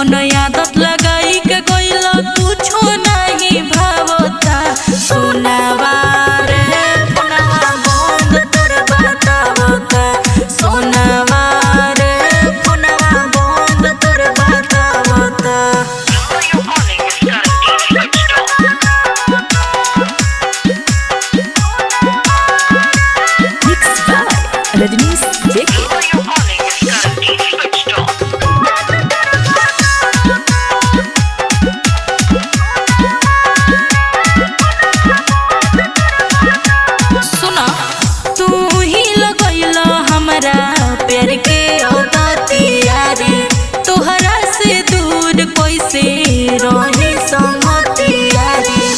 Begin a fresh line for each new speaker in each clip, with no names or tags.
कौन आदत लगाई के गइल कुछो नहीं भावता सोनावा रे फोनवा बंद तोर बतावता सोनावा रे फोनवा बंद तोर बतावता। Mixed by Rajnish JK। सुना तू ही लगइल हमरा प्यार के औदतिया रे तोहरा से दूर कैसे रही संगतिया रे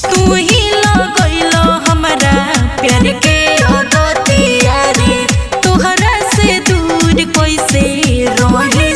तू ही लगइल हमरा प्यार के औदतिया रे तोहरा से दूर कैसे रही